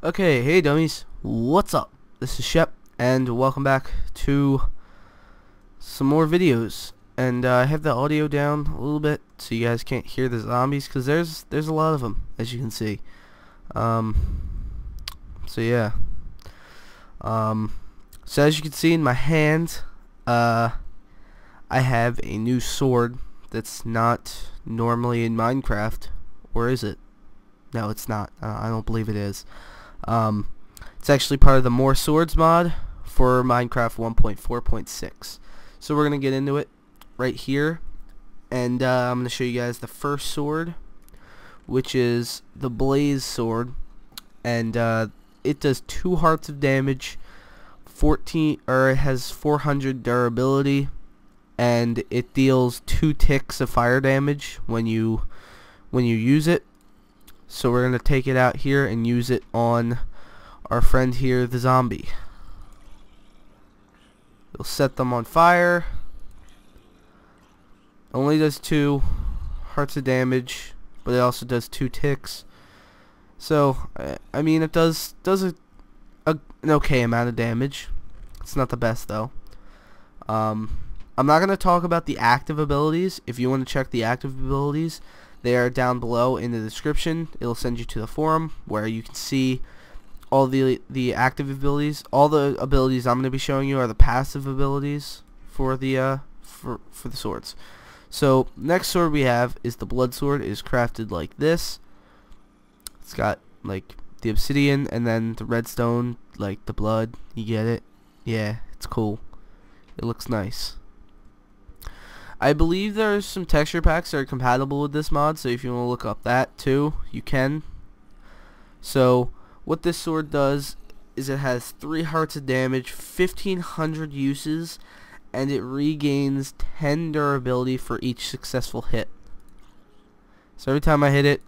Okay, hey dummies, what's up? This is Shep, and welcome back to some more videos. And I have the audio down a little bit so you guys can't hear the zombies, because there's a lot of them, as you can see. So yeah. So as you can see in my hand, I have a new sword that's not normally in Minecraft. Or is it? No, it's not. I don't believe it is. It's actually part of the More Swords mod for Minecraft 1.4.6. So we're going to get into it right here. And I'm going to show you guys the first sword, which is the Blaze Sword. And it does 2 hearts of damage, it has 400 durability, and it deals 2 ticks of fire damage when you use it. So we're going to take it out here and use it on our friend here, the zombie. It'll set them on fire. Only does 2 hearts of damage, but it also does 2 ticks. So, I mean, it does an okay amount of damage. It's not the best, though. I'm not going to talk about the active abilities. If you want to check the active abilities, they are down below in the description. It'll send you to the forum where you can see all the active abilities. All the abilities I'm going to be showing you are the passive abilities for the for the swords. So next sword we have is the Blood Sword. It is crafted like this. It's got like the obsidian and then the redstone, like the blood. You get it? Yeah, it's cool. It looks nice. I believe there's some texture packs that are compatible with this mod, so if you want to look up that too, you can. So what this sword does is it has 3 hearts of damage, 1500 uses, and it regains 10 durability for each successful hit. So every time I hit it,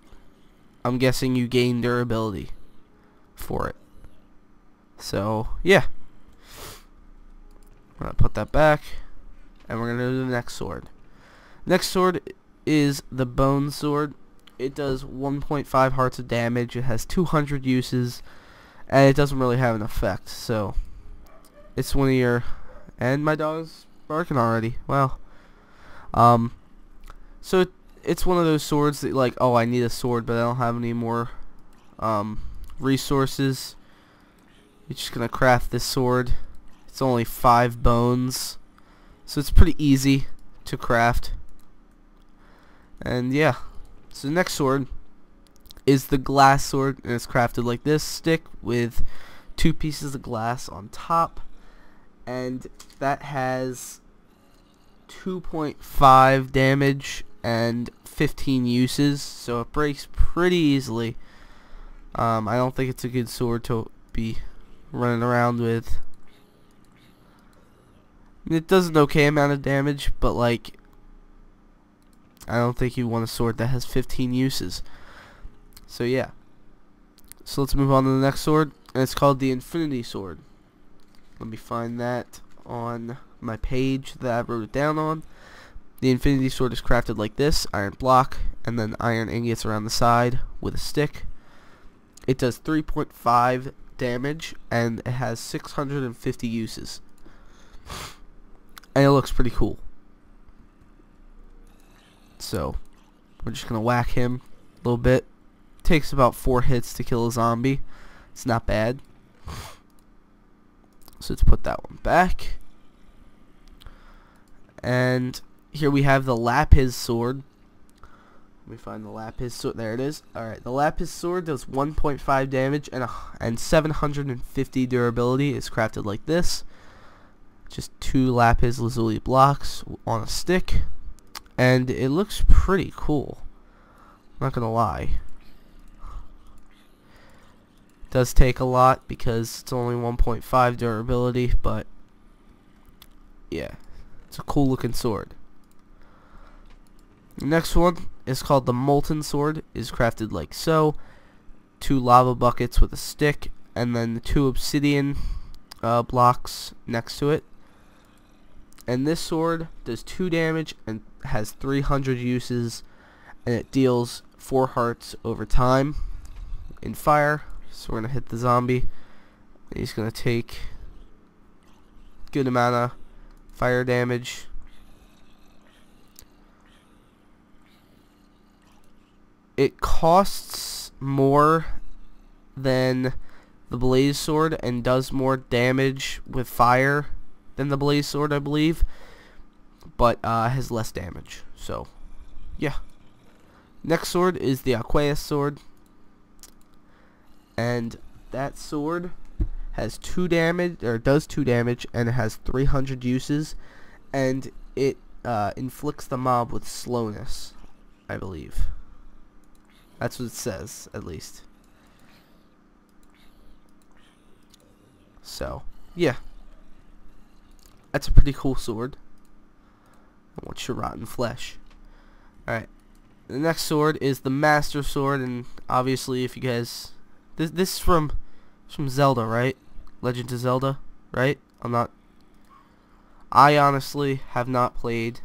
I'm guessing you gain durability for it. So yeah, I'm gonna put that back. And we're going to do the next sword. Next sword is the Bone Sword. It does 1.5 hearts of damage. It has 200 uses. And it doesn't really have an effect. So, it's one of your... And my dog's barking already. Wow. So, it's one of those swords that like, oh, I need a sword, but I don't have any more resources. You're just going to craft this sword. It's only 5 bones. So it's pretty easy to craft. And yeah. So the next sword is the Glass Sword, and it's crafted like this stick with 2 pieces of glass on top, and that has 2.5 damage and 15 uses, so it breaks pretty easily. I don't think it's a good sword to be running around with. It does an okay amount of damage, but like, I don't think you want a sword that has 15 uses. So yeah. So let's move on to the next sword, and it's called the Infinity Sword. Let me find that on my page that I wrote it down on. The Infinity Sword is crafted like this: iron block, and then iron ingots around the side with a stick. It does 3.5 damage, and it has 650 uses. And it looks pretty cool. So, we're just going to whack him a little bit. Takes about 4 hits to kill a zombie. It's not bad. So let's put that one back. And here we have the Lapis Sword. Let me find the Lapis Sword. There it is. Alright, the Lapis Sword does 1.5 damage and 750 durability. It's crafted like this. Just 2 lapis lazuli blocks on a stick, and it looks pretty cool. Not gonna lie. It does take a lot because it's only 1.5 durability, but yeah, it's a cool looking sword. The next one is called the Molten Sword. It is crafted like so: 2 lava buckets with a stick, and then 2 obsidian blocks next to it. And this sword does 2 damage and has 300 uses, and it deals 4 hearts over time in fire. So we're gonna hit the zombie, and he's gonna take good amount of fire damage. It costs more than the blaze sword and does more damage with fire than the blaze sword, I believe, but has less damage. So yeah. Next sword is the Aqueous sword, and that sword has 2 damage, or does 2 damage, and it has 300 uses, and it inflicts the mob with slowness, I believe. That's what it says, at least. So, yeah. That's a pretty cool sword. What's your rotten flesh? Alright. The next sword is the Master Sword, and obviously if you guys... This is from Zelda, right? Legend of Zelda, right? I honestly have not played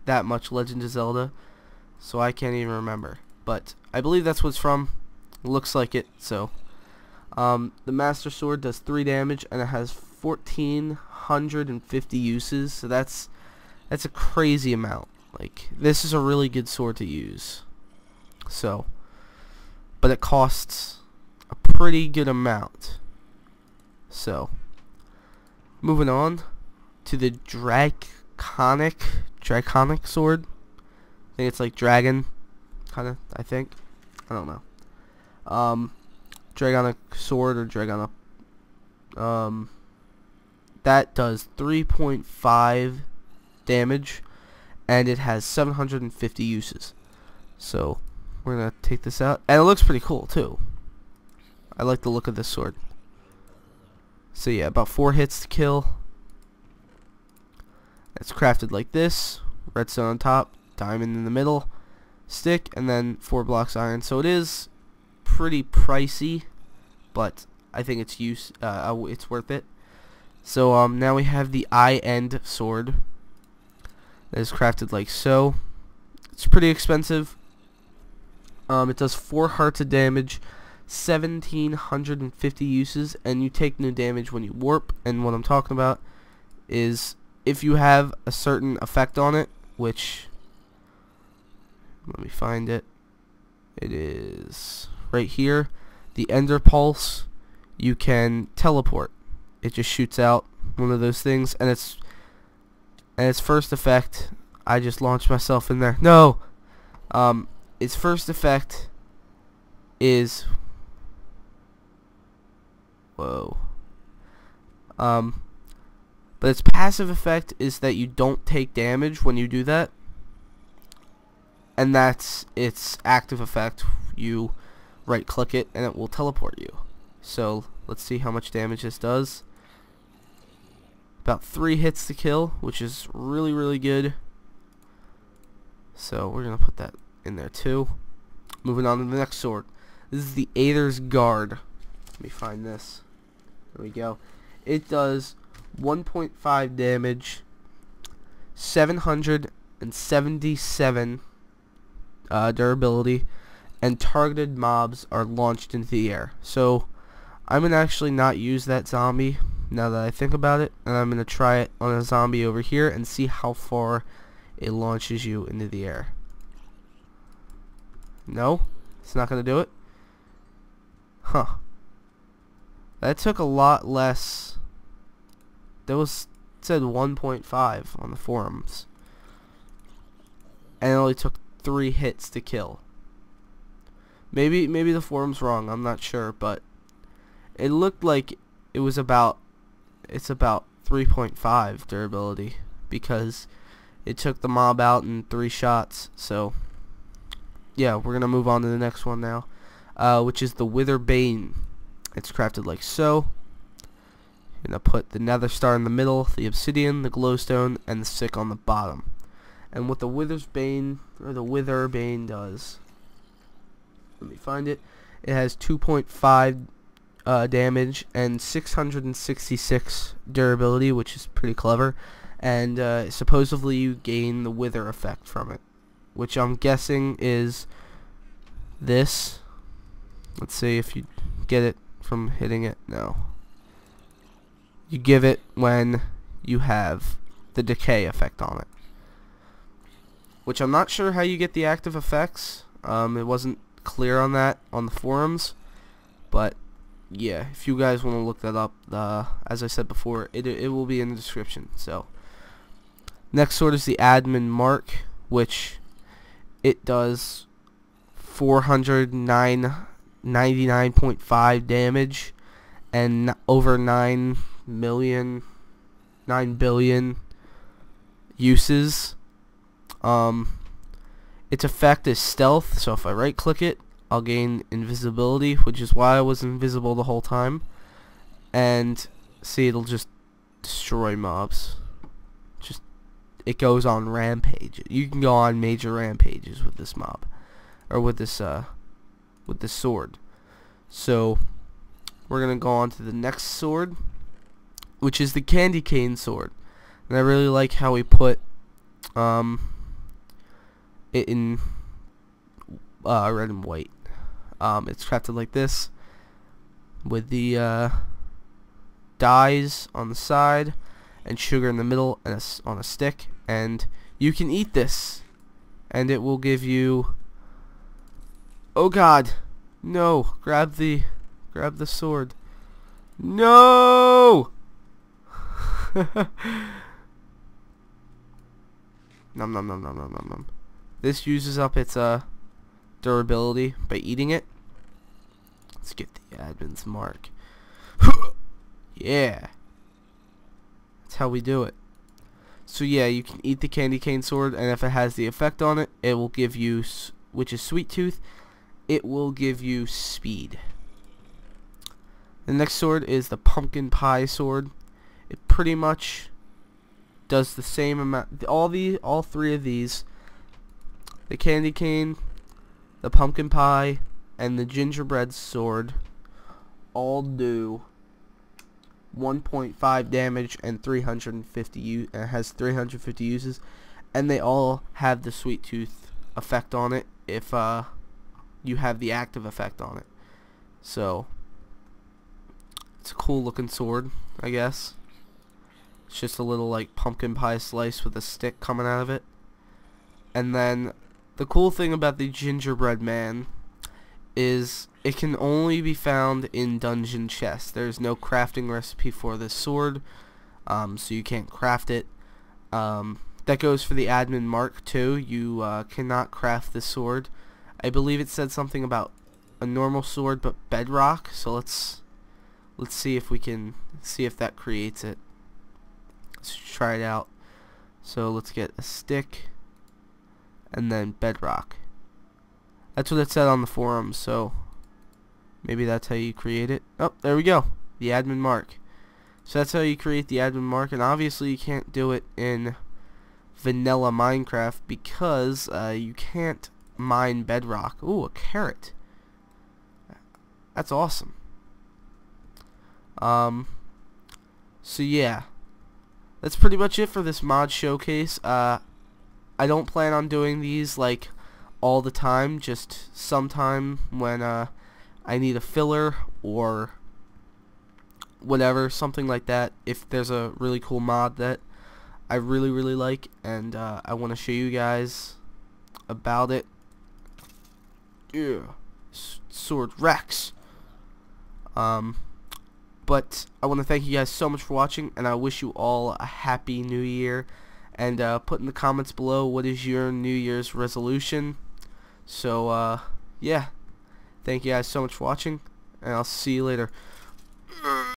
that much Legend of Zelda, so I can't even remember. But I believe that's what it's from. It looks like it, so... the Master Sword does 3 damage, and it has 1,450 uses, so that's a crazy amount. Like, this is a really good sword to use. So, but it costs a pretty good amount. So, moving on to the Draconic sword. I think it's like dragon, kinda, I think. I don't know. Dragonic sword or Dragonic, that does 3.5 damage, and it has 750 uses. So we're gonna take this out, and it looks pretty cool too. I like the look of this sword. So yeah, about 4 hits to kill. It's crafted like this: redstone on top, diamond in the middle, stick, and then 4 blocks iron. So it is pretty pricey, but I think it's worth it. So now we have the Eye-End sword that is crafted like so. It's pretty expensive. It does 4 hearts of damage, 1,750 uses, and you take no damage when you warp. And what I'm talking about is if you have a certain effect on it, which, let me find it. It is right here, the Ender Pulse. You can teleport. It just shoots out one of those things, and its first effect, I just launched myself in there. No. Its first effect is, whoa. But its passive effect is that you don't take damage when you do that, and that's its active effect. You right click it and it will teleport you. So let's see how much damage this does. About 3 hits to kill, which is really, really good. So we're gonna put that in there too. Moving on to the next sword. This is the Aether's Guard. Let me find this. There we go. It does 1.5 damage, 777 durability, and targeted mobs are launched into the air. So I'm gonna actually not use that zombie now that I think about it, and I'm gonna try it on a zombie over here and see how far it launches you into the air. No, it's not gonna do it. Huh. That took a lot less. That was said 1.5 on the forums, and it only took 3 hits to kill. Maybe the forum's wrong. I'm not sure, but it looked like it was about 3.5 durability because it took the mob out in 3 shots. So yeah, we're gonna move on to the next one now, which is the Witherbane. It's crafted like so. You're gonna put the Nether Star in the middle, the Obsidian, the Glowstone, and the Stick on the bottom. And what the Witherbane does, let me find it. It has 2.5 damage and 666 durability, which is pretty clever. And supposedly you gain the Wither effect from it, which I'm guessing is this. Let's see if you get it from hitting it? No. You give it when you have the decay effect on it. Which I'm not sure how you get the active effects. It wasn't clear on that on the forums. But yeah, if you guys want to look that up, as I said before, it will be in the description. So next sword is the Admin Mark, which it does 499.5 damage and over 9 billion uses. Its effect is stealth, so if I right click it, I'll gain invisibility, which is why I was invisible the whole time. And see, it'll just destroy mobs. Just, it goes on rampage. You can go on major rampages with this mob, or with this sword. So we're gonna go on to the next sword, which is the Candy Cane sword. And I really like how we put it in red and white. It's crafted like this, with the dyes on the side and sugar in the middle and on a stick, and you can eat this and it will give you, oh god, no, grab the sword, no. Nom nom nom nom nom nom nom. This uses up its durability by eating it. Let's get the Admin's Mark. Yeah, that's how we do it. So yeah, you can eat the Candy Cane sword, and if it has the effect on it, it will give you, which is Sweet Tooth, it will give you speed. The next sword is the Pumpkin Pie sword. It pretty much does the same amount. All three of these, the Candy Cane, the Pumpkin Pie, and the Gingerbread sword, all do 1.5 damage and 350 has 350 uses, and they all have the Sweet Tooth effect on it if you have the active effect on it. So it's a cool looking sword, I guess. It's just a little like pumpkin pie slice with a stick coming out of it. And then the cool thing about the Gingerbread Man is it can only be found in dungeon chests. There's no crafting recipe for this sword, so you can't craft it. That goes for the Admin Mark too. You cannot craft this sword. I believe it said something about a normal sword but bedrock, so let's see if we can see if that creates it. Let's try it out. So let's get a stick and then bedrock. That's what it said on the forum, so maybe that's how you create it. Oh, there we go. The Admin Mark. So that's how you create the Admin Mark, and obviously you can't do it in vanilla Minecraft because you can't mine bedrock. Ooh, a carrot. That's awesome. So yeah, that's pretty much it for this mod showcase. I don't plan on doing these like all the time, just sometime when I need a filler or whatever, something like that. If there's a really cool mod that I really like and I want to show you guys about it. Yeah, Sword Rex. But I want to thank you guys so much for watching, and I wish you all a happy new year. And put in the comments below what is your New Year's resolution. So yeah, thank you guys so much for watching, and I'll see you later.